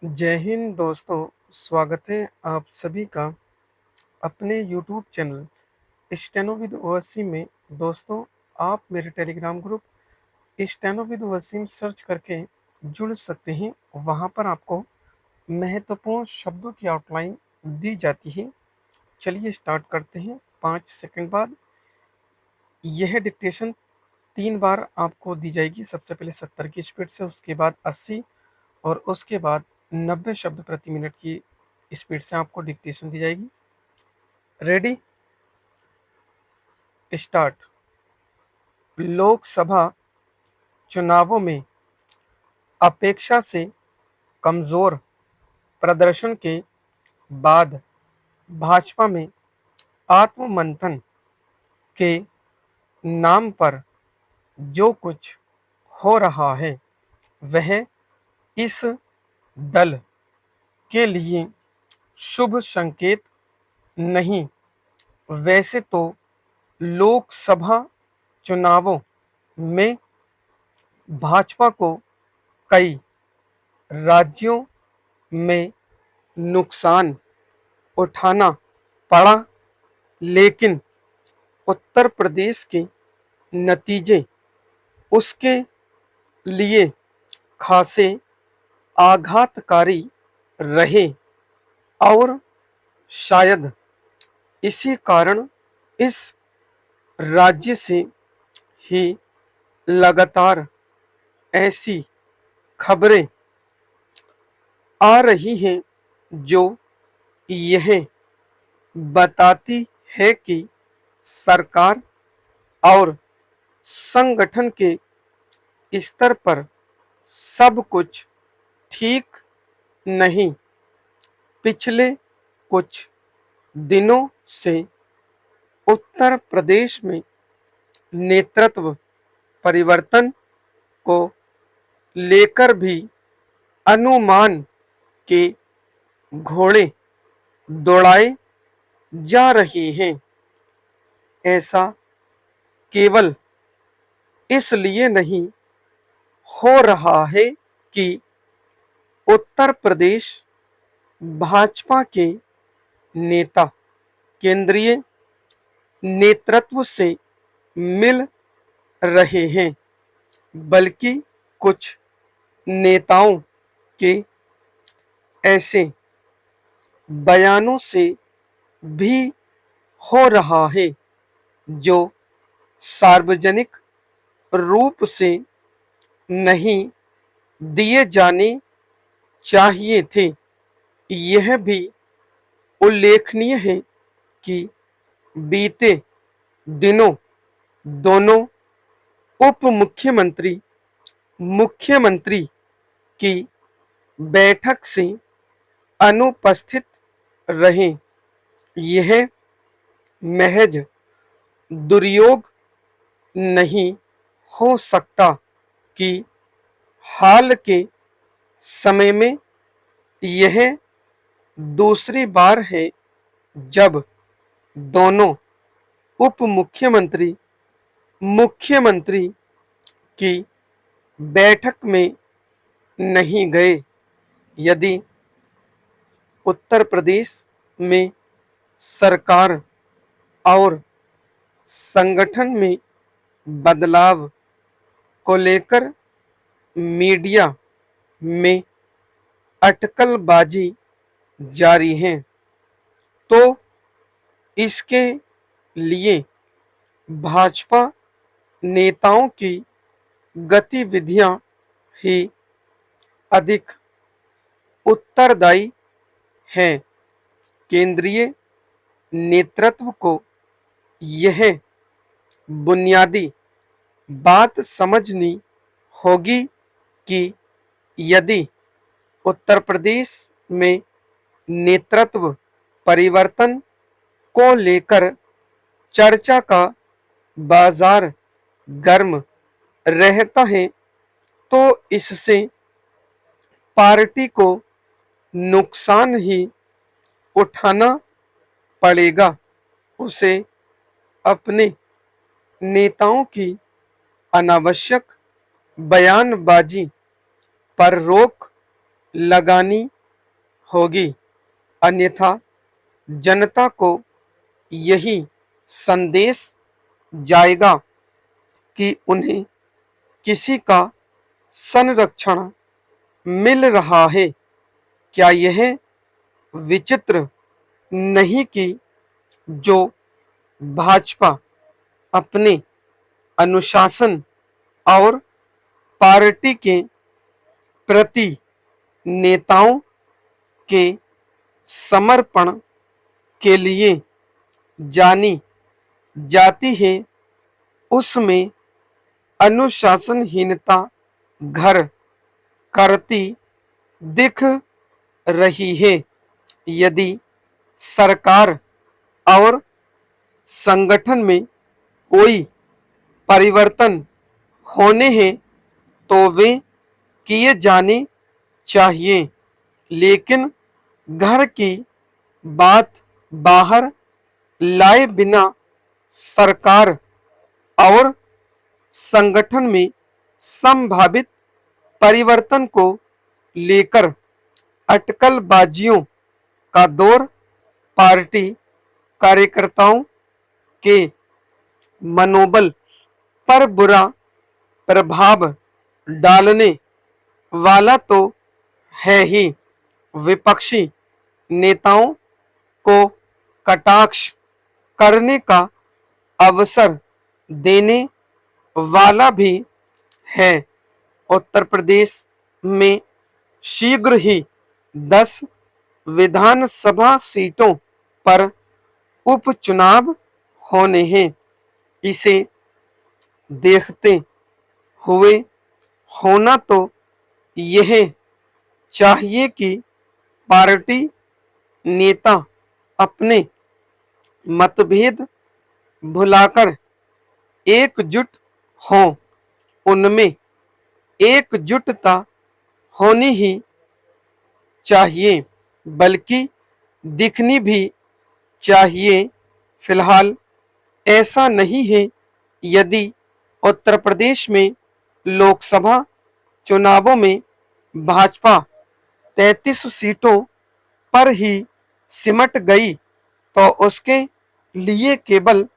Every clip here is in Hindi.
जय हिंद दोस्तों। स्वागत है आप सभी का अपने YouTube channel steno with Wasim में। दोस्तों, आप मेरे Telegram group steno with Wasim search करके जुड़ सकते हैं। वहां पर आपको महत्वपूर्ण शब्दों की आउटलाइन दी जाती है। चलिए स्टार्ट करते हैं। 5 सेकंड बाद यह डिक्टेशन 3 बार आपको दी जाएगी। सबसे पहले 70 की स्पीड से, उसके बाद 80 और उसके बाद 90 शब्द प्रति मिनट की स्पीड से आपको डिक्टेशन दी जाएगी। Ready, start. लोकसभा चुनावों में अपेक्षा से कमजोर प्रदर्शन के बाद भाजपा में आत्ममंथन के नाम पर जो कुछ हो रहा है वह इस दल के लिए शुभ संकेत नहीं। वैसे तो लोकसभा चुनावों में भाजपा को कई राज्यों में नुकसान उठाना पड़ा, लेकिन उत्तर प्रदेश के नतीजे उसके लिए खासे आघातकारी रहे और शायद इसी कारण इस राज्य से ही लगातार ऐसी खबरें आ रही हैं जो यह बताती है कि सरकार और संगठन के स्तर पर सब कुछ ठीक नहीं। पिछले कुछ दिनों से उत्तर प्रदेश में नेतृत्व परिवर्तन को लेकर भी अनुमान के घोड़े दौड़ाए जा रहे हैं। ऐसा केवल इसलिए नहीं हो रहा है कि उत्तर प्रदेश भाजपा के नेता केंद्रीय नेतृत्व से मिल रहे हैं, बल्कि कुछ नेताओं के ऐसे बयानों से भी हो रहा है जो सार्वजनिक रूप से नहीं दिए जाने चाहिए थे। यह भी उल्लेखनीय है कि बीते दिनों दोनों उप मुख्यमंत्री मुख्यमंत्री की बैठक से अनुपस्थित रहे। यह महज दुर्योग नहीं हो सकता कि हाल के समय में यह दूसरी बार है जब दोनों उप मुख्यमंत्री मुख्यमंत्री की बैठक में नहीं गए। यदि उत्तर प्रदेश में सरकार और संगठन में बदलाव को लेकर मीडिया में अटकलबाजी जारी है, तो इसके लिए भाजपा नेताओं की गतिविधियां ही अधिक उत्तरदायी हैं। केंद्रीय नेतृत्व को यह बुनियादी बात समझनी होगी कि यदि उत्तर प्रदेश में नेतृत्व परिवर्तन को लेकर चर्चा का बाजार गर्म रहता है, तो इससे पार्टी को नुकसान ही उठाना पड़ेगा। उसे अपने नेताओं की अनावश्यक बयानबाजी पर रोक लगानी होगी, अन्यथा जनता को यही संदेश जाएगा कि उन्हें किसी का संरक्षण मिल रहा है। क्या यह विचित्र नहीं कि जो भाजपा अपने अनुशासन और पार्टी के प्रति नेताओं के समर्पण के लिए जानी जाती है, उसमें अनुशासनहीनता घर करती दिख रही है। यदि सरकार और संगठन में कोई परिवर्तन होने हैं तो वे किए जाने चाहिए, लेकिन घर की बात बाहर लाए बिना सरकार और संगठन में संभावित परिवर्तन को लेकर अटकलबाजियों का दौर पार्टी कार्यकर्ताओं के मनोबल पर बुरा प्रभाव डालने वाला तो है ही, विपक्षी नेताओं को कटाक्ष करने का अवसर देने वाला भी है। उत्तर प्रदेश में शीघ्र ही 10 विधानसभा सीटों पर उपचुनाव होने हैं। इसे देखते हुए होना तो यह चाहिए कि पार्टी नेता अपने मतभेद भुलाकर एकजुट हों। उनमें एकजुटता होनी ही चाहिए, बल्कि दिखनी भी चाहिए। फिलहाल ऐसा नहीं है। यदि उत्तर प्रदेश में लोकसभा चुनावों में भाजपा 33 सीटों पर ही सिमट गई तो उसके लिए केवल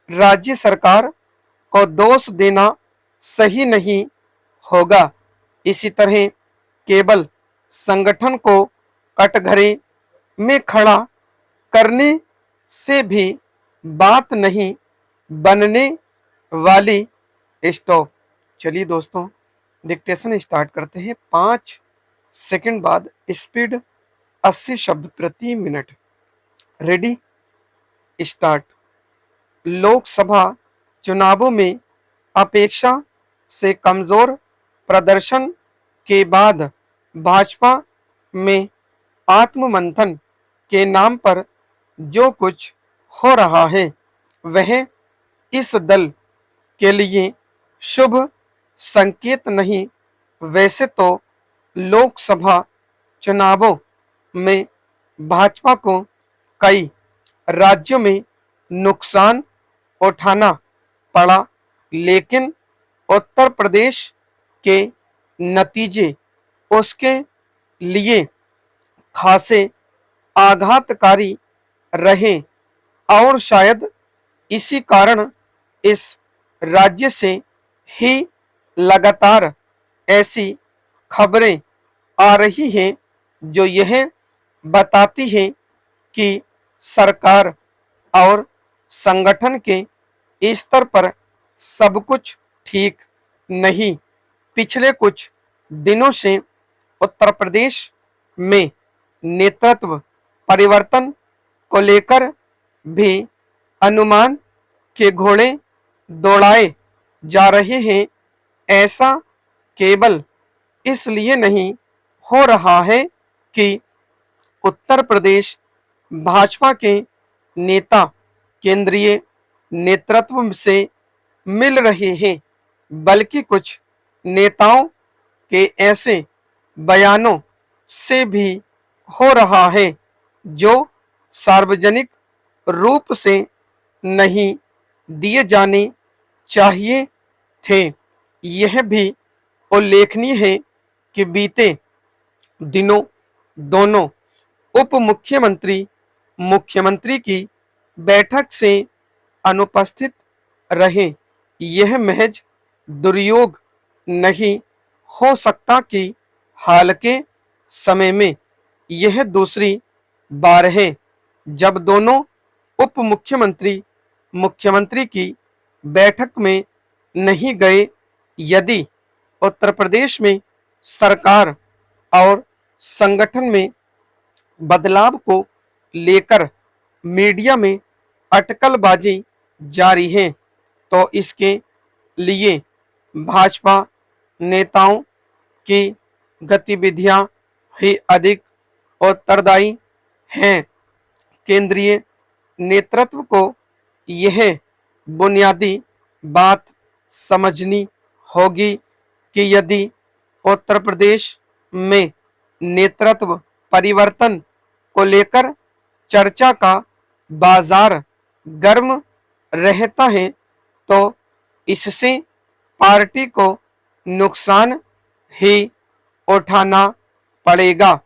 राज्य सरकार को दोष देना सही नहीं होगा। इसी तरह केवल संगठन को कटघरे में खड़ा करने से भी बात नहीं बनने वाली। स्टॉप। चलिए दोस्तों, डिक्टेशन स्टार्ट करते हैं। 5 सेकंड बाद स्पीड 80 शब्द प्रति मिनट। Ready, start. लोकसभा चुनावों में अपेक्षा से कमजोर प्रदर्शन के बाद भाजपा में आत्ममंथन के नाम पर जो कुछ हो रहा है वह इस दल के लिए शुभ संकेत नहीं। वैसे तो लोकसभा चुनावों में भाजपा को कई राज्यों में नुकसान उठाना पड़ा, लेकिन उत्तर प्रदेश के नतीजे उसके लिए खासे आघातकारी रहे और शायद इसी कारण इस राज्य से ही लगातार ऐसी खबरें आ रही हैं जो यह बताती हैं कि सरकार और संगठन के स्तर पर सब कुछ ठीक नहीं। पिछले कुछ दिनों से उत्तर प्रदेश में नेतृत्व परिवर्तन को लेकर भी अनुमान के घोड़े दौड़ाए जा रहे हैं। ऐसा केवल इसलिए नहीं हो रहा है कि उत्तर प्रदेश भाजपा के नेता केंद्रीय नेतृत्व से मिल रहे हैं, बल्कि कुछ नेताओं के ऐसे बयानों से भी हो रहा है जो सार्वजनिक रूप से नहीं दिए जाने चाहिए थे। यह भी उल्लेखनीय है कि बीते दिनों दोनों उप मुख्यमंत्री मुख्यमंत्री की बैठक से अनुपस्थित रहे। यह महज दुर्योग नहीं हो सकता कि हाल के समय में यह दूसरी बार है जब दोनों उप मुख्यमंत्री मुख्यमंत्री की बैठक में नहीं गए। यदि उत्तर प्रदेश में सरकार और संगठन में बदलाव को लेकर मीडिया में अटकलबाजी जारी है तो इसके लिए भाजपा नेताओं की गतिविधियां ही अधिक उत्तरदायी हैं। केंद्रीय नेतृत्व को यह बुनियादी बात समझनी होगी कि यदि उत्तर प्रदेश में नेतृत्व परिवर्तन को लेकर चर्चा का बाजार गर्म रहता है तो इससे पार्टी को नुकसान ही उठाना पड़ेगा।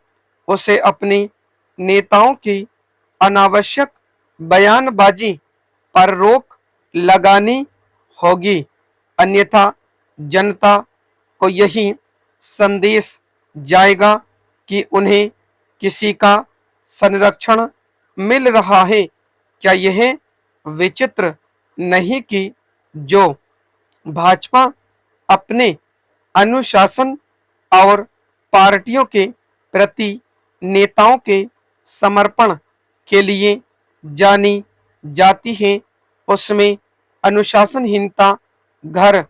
उसे अपने नेताओं की अनावश्यक बयानबाजी पर रोक लगानी होगी, अन्यथा जनता को यही संदेश जाएगा कि उन्हें किसी का संरक्षण मिल रहा है। क्या यह विचित्र नहीं कि जो भाजपा अपने अनुशासन और पार्टियों के प्रति नेताओं के समर्पण के लिए जानी जाती है उसमें अनुशासनहीनता घर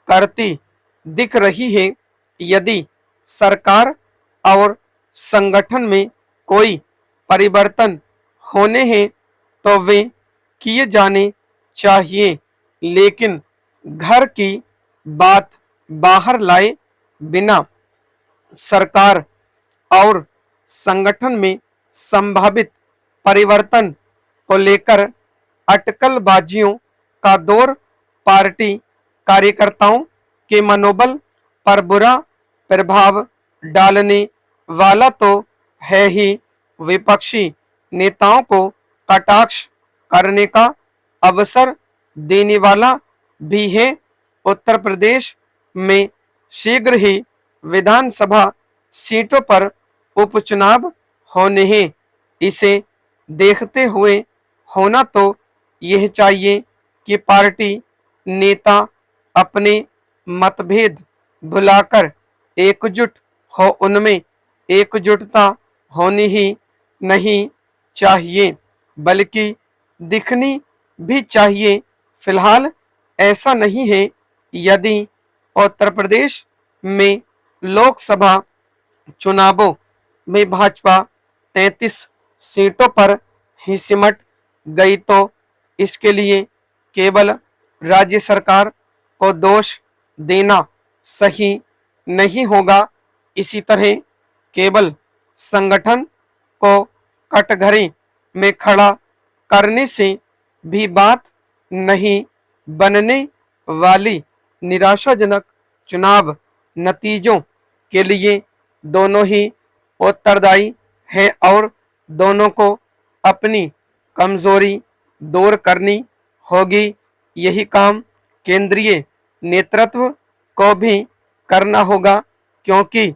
करती दिख रही है। यदि सरकार और संगठन में कोई परिवर्तन होने हैं तो वे किए जाने चाहिए, लेकिन घर की बात बाहर लाए बिना सरकार और संगठन में संभावित परिवर्तन को लेकर अटकलबाजियों का दौर पार्टी कार्यकर्ताओं के मनोबल पर बुरा प्रभाव डालने वाला तो है ही, विपक्षी नेताओं को कटाक्ष करने का अवसर देने वाला भी है। उत्तर प्रदेश में शीघ्र ही विधानसभा सीटों पर उपचुनाव होने हैं। इसे देखते हुए होना तो यह चाहिए कि पार्टी नेता अपने मतभेद भुलाकर एकजुट हो, उनमें एकजुटता होनी ही नहीं चाहिए बल्कि दिखनी भी चाहिए। फिलहाल ऐसा नहीं है। यदि उत्तर प्रदेश में लोकसभा चुनावों में भाजपा 33 सीटों पर ही सिमट गई तो इसके लिए केवल राज्य सरकार को दोष देना सही नहीं होगा। इसी तरह केवल संगठन को कटघरे में खड़ा करने से भी बात नहीं बनने वाली। निराशाजनक चुनाव नतीजों के लिए दोनों ही उत्तरदायी हैं और दोनों को अपनी कमजोरी दूर करनी होगी। यही काम केंद्रीय नेतृत्व को भी करना होगा, क्योंकि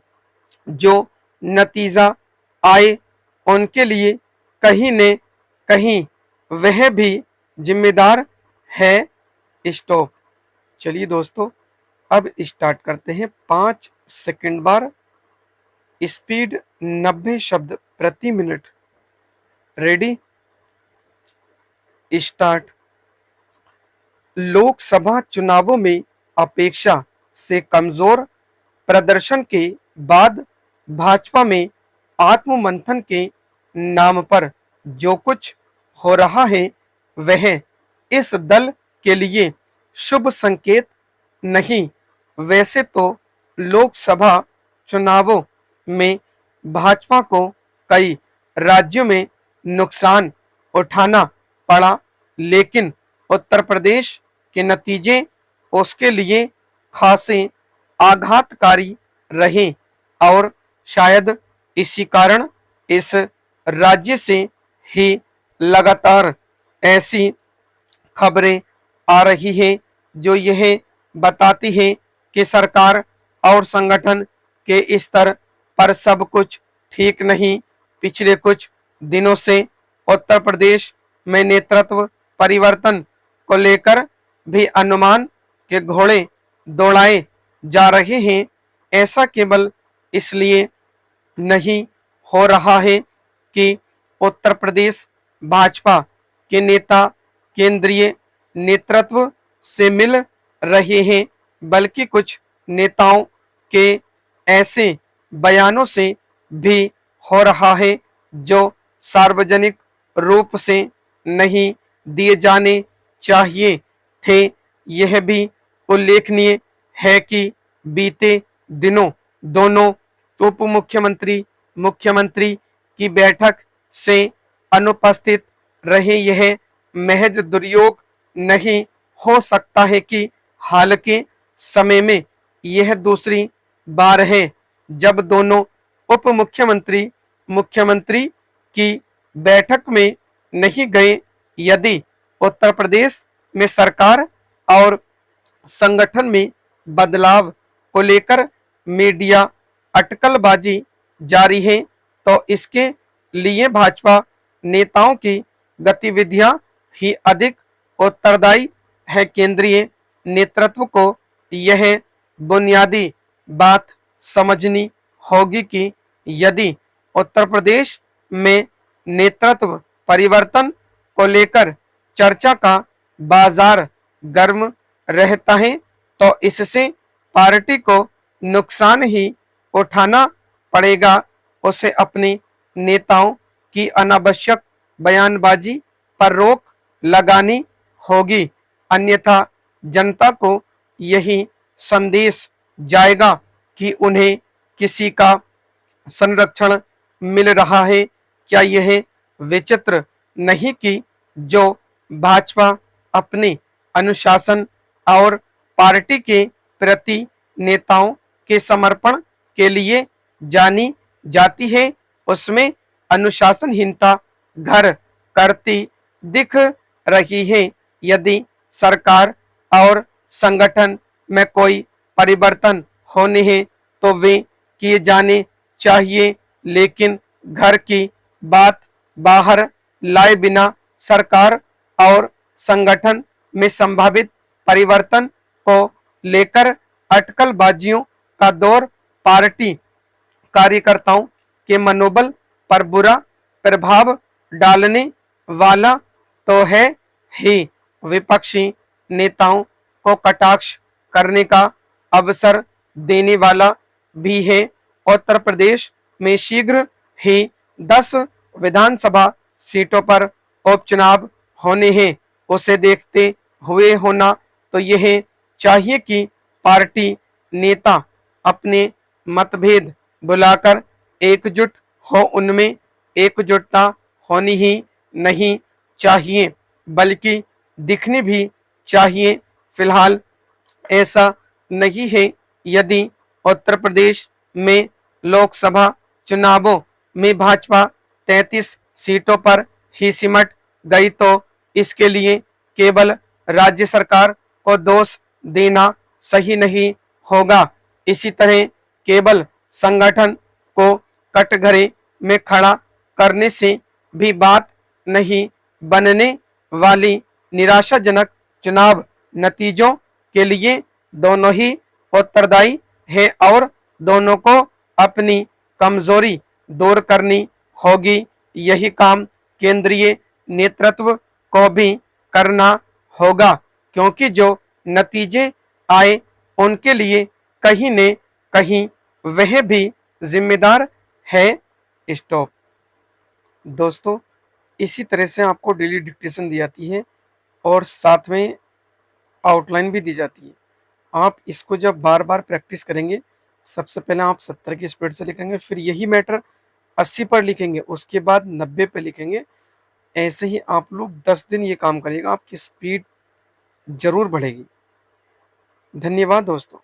जो नतीजा आए उनके लिए कहीं न कहीं वह भी जिम्मेदार है। स्टॉप। चलिए दोस्तों, अब स्टार्ट करते हैं। 5 सेकंड बार, स्पीड 90 शब्द प्रति मिनट। Ready, start. लोकसभा चुनावों में अपेक्षा से कमजोर प्रदर्शन के बाद भाजपा में आत्ममंथन के नाम पर जो कुछ हो रहा है वह इस दल के लिए शुभ संकेत नहीं। वैसे तो लोकसभा चुनावों में भाजपा को कई राज्यों में नुकसान उठाना पड़ा, लेकिन उत्तर प्रदेश के नतीजे उसके लिए खासे आघातकारी रहे और शायद इसी कारण इस राज्य से ही लगातार ऐसी खबरें आ रही हैं जो यह बताती हैं कि सरकार और संगठन के स्तर पर सब कुछ ठीक नहीं। पिछले कुछ दिनों से उत्तर प्रदेश में नेतृत्व परिवर्तन को लेकर भी अनुमान के घोड़े दौड़ाए जा रहे हैं। ऐसा केवल इसलिए नहीं हो रहा है कि उत्तर प्रदेश भाजपा के नेता केंद्रीय नेतृत्व से मिल रहे हैं, बल्कि कुछ नेताओं के ऐसे बयानों से भी हो रहा है जो सार्वजनिक रूप से नहीं दिए जाने चाहिए थे। यह भी उल्लेखनीय है कि बीते दिनों दोनों उप मुख्यमंत्री मुख्यमंत्री की बैठक से अनुपस्थित रहे। यह महज दुर्योग नहीं हो सकता है कि हाल के समय में यह दूसरी बार है जब दोनों उप मुख्यमंत्री मुख्यमंत्री की बैठक में नहीं गए। यदि उत्तर प्रदेश में सरकार और संगठन में बदलाव को लेकर मीडिया अटकलबाजी जारी है तो इसके लिए भाजपा नेताओं की गतिविधियां ही अधिक उत्तरदायी है। केंद्रीय नेतृत्व को यह बुनियादी बात समझनी होगी कि यदि उत्तर प्रदेश में नेतृत्व परिवर्तन को लेकर चर्चा का बाजार गर्म रहता है तो इससे पार्टी को नुकसान ही उठाना पड़ेगा। उसे अपने नेताओं की अनावश्यक बयानबाजी पर रोक लगानी होगी, अन्यथा जनता को यही संदेश जाएगा कि उन्हें किसी का संरक्षण मिल रहा है। क्या यह विचित्र नहीं कि जो भाजपा अपने अनुशासन और पार्टी के प्रति नेताओं के समर्पण के लिए जानी जाती है, उसमें अनुशासनहीनता घर करती दिख रही है। यदि सरकार और संगठन में कोई परिवर्तन होने हैं तो वे किए जाने चाहिए, लेकिन घर की बात बाहर लाए बिना सरकार और संगठन में संभावित परिवर्तन को लेकर अटकलबाजियों का दौर पार्टी कार्यकर्ताओं के मनोबल पर बुरा प्रभाव डालने वाला तो है ही, विपक्षी नेताओं को कटाक्ष करने का अवसर देने वाला भी है। उत्तर प्रदेश में शीघ्र ही 10 विधानसभा सीटों पर उपचुनाव होने हैं। उसे देखते हुए होना तो यह चाहिए कि पार्टी नेता अपने मतभेद बुलाकर एकजुट हो। उनमें एकजुटता होनी ही नहीं चाहिए बल्कि दिखनी भी चाहिए। फिलहाल ऐसा नहीं है। यदि उत्तर प्रदेश में लोकसभा चुनावों में भाजपा 33 सीटों पर ही सिमट गई तो इसके लिए केवल राज्य सरकार को दोष देना सही नहीं होगा। इसी तरह केवल संगठन को कटघरे में खड़ा करने से भी बात नहीं बनने वाली। निराशाजनक चुनाव नतीजों के लिए दोनों ही उत्तरदायी है और दोनों को अपनी कमजोरी दूर करनी होगी। यही काम केंद्रीय नेतृत्व को भी करना होगा, क्योंकि जो नतीजे आए उनके लिए कहीं न कहीं वह भी जिम्मेदार है। स्टॉप। दोस्तों, इसी तरह से आपको डेली डिक्टेशन दी जाती है और साथ में आउटलाइन भी दी जाती है। आप इसको जब बार बार प्रैक्टिस करेंगे, सबसे पहले आप 70 की स्पीड से लिखेंगे, फिर यही मैटर 80 पर लिखेंगे, उसके बाद 90 पे लिखेंगे। ऐसे ही आप लोग 10 दिन ये काम करिएगा, आपकी स्पीड जरूर बढ़ेगी। धन्यवाद दोस्तों।